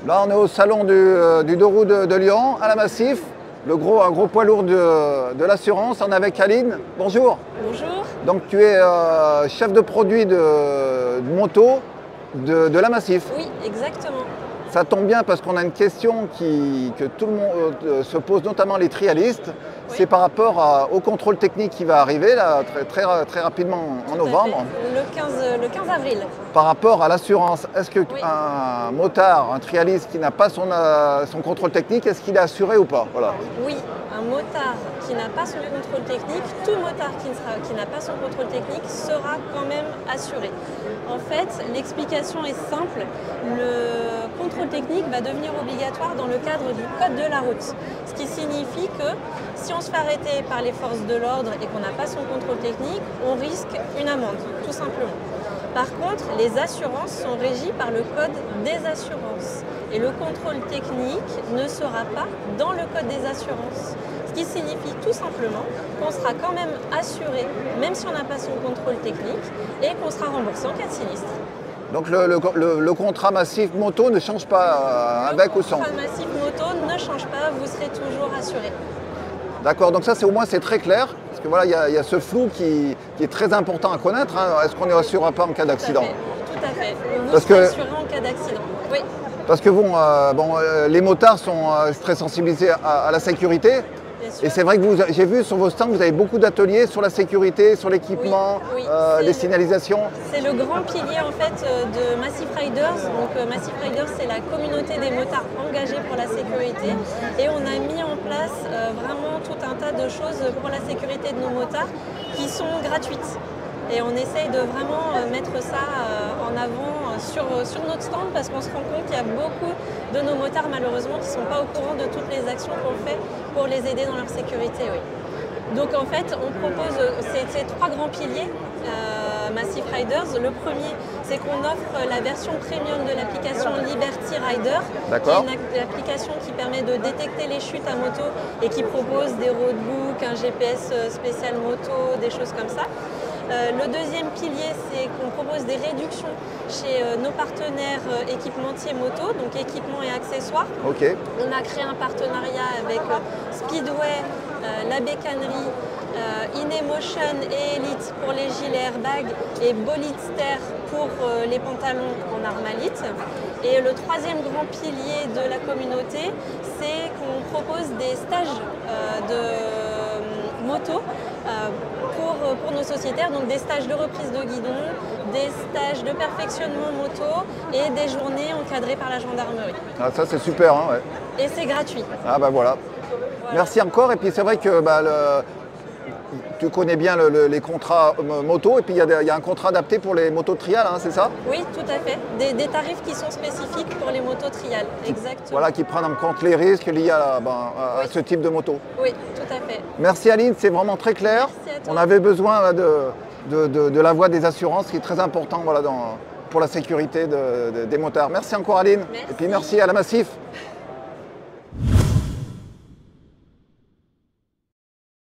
Là, on est au salon du deux roues de Lyon, à la Massif, un gros poids lourd de l'assurance. On est avec Aline. Bonjour. Bonjour. Donc, tu es chef de produit de moto de la Massif. Oui, exactement. Ça tombe bien parce qu'on a une question que tout le monde se pose, notamment les trialistes. Oui. C'est par rapport au contrôle technique qui va arriver là, très rapidement en novembre. Le 15 avril. Par rapport à l'assurance, est-ce qu'un motard, un trialiste qui n'a pas son contrôle technique, est-ce qu'il est assuré ou pas? Voilà. Oui, un motard qui n'a pas son contrôle technique, tout motard qui n'a pas son contrôle technique sera quand même assuré. En fait, l'explication est simple. Le contrôle technique va devenir obligatoire dans le cadre du code de la route. Ce qui signifie que si on se fait arrêter par les forces de l'ordre et qu'on n'a pas son contrôle technique, on risque une amende, tout simplement. Par contre, les assurances sont régies par le code des assurances. Et le contrôle technique ne sera pas dans le code des assurances. Ce qui signifie tout simplement qu'on sera quand même assuré, même si on n'a pas son contrôle technique, et qu'on sera remboursé en cas de sinistre. Donc le contrat massif moto ne change pas avec ou sans? Le contrat massif moto ne change pas, vous serez toujours assuré. D'accord, donc ça au moins c'est très clair, parce que voilà, il y a ce flou qui est très important à connaître. Hein. Est-ce qu'on ne assurera pas en cas d'accident? Tout à fait. Vous serez assuré en cas d'accident. Oui. Parce que les motards sont très sensibilisés à la sécurité. Et c'est vrai que j'ai vu sur vos stands, vous avez beaucoup d'ateliers sur la sécurité, sur l'équipement, les signalisations. C'est le grand pilier en fait de Massif Riders. Donc Massif Riders, c'est la communauté des motards engagés pour la sécurité. Et on a mis en place vraiment tout un tas de choses pour la sécurité de nos motards qui sont gratuites. Et on essaye de vraiment mettre ça en avant sur notre stand parce qu'on se rend compte qu'il y a beaucoup de nos motards malheureusement qui ne sont pas au courant de toutes les actions qu'on fait pour les aider dans leur sécurité. Oui. Donc en fait, on propose ces trois grands piliers Massif Riders. Le premier, c'est qu'on offre la version premium de l'application Liberty Rider, qui est une application qui permet de détecter les chutes à moto et qui propose des roadbooks, un GPS spécial moto, des choses comme ça. Le deuxième pilier, c'est qu'on propose des réductions chez nos partenaires équipementiers moto, donc équipements et accessoires. Okay. On a créé un partenariat avec Speedway, la bécannerie, Inemotion et Elite pour les gilets airbags et Bolidster pour les pantalons en armalite. Et le troisième grand pilier de la communauté, c'est qu'on propose des stages de moto pour nos sociétaires, donc des stages de reprise de guidon, des stages de perfectionnement moto et des journées encadrées par la gendarmerie. Ah, ça c'est super, hein, ouais. Et c'est gratuit. Ah bah voilà. Merci encore. Et puis c'est vrai que tu connais bien les contrats moto et puis il y a un contrat adapté pour les motos trial, hein, c'est ça? Oui, tout à fait. Des tarifs qui sont spécifiques pour les motos trial, exactement. Voilà, qui prennent en compte les risques liés à ce type de moto. Oui, tout à fait. Merci Aline, c'est vraiment très clair. Merci à toi. On avait besoin de la voix des assurances qui est très important pour la sécurité des motards. Merci encore Aline. Merci. Et puis merci à la Massif.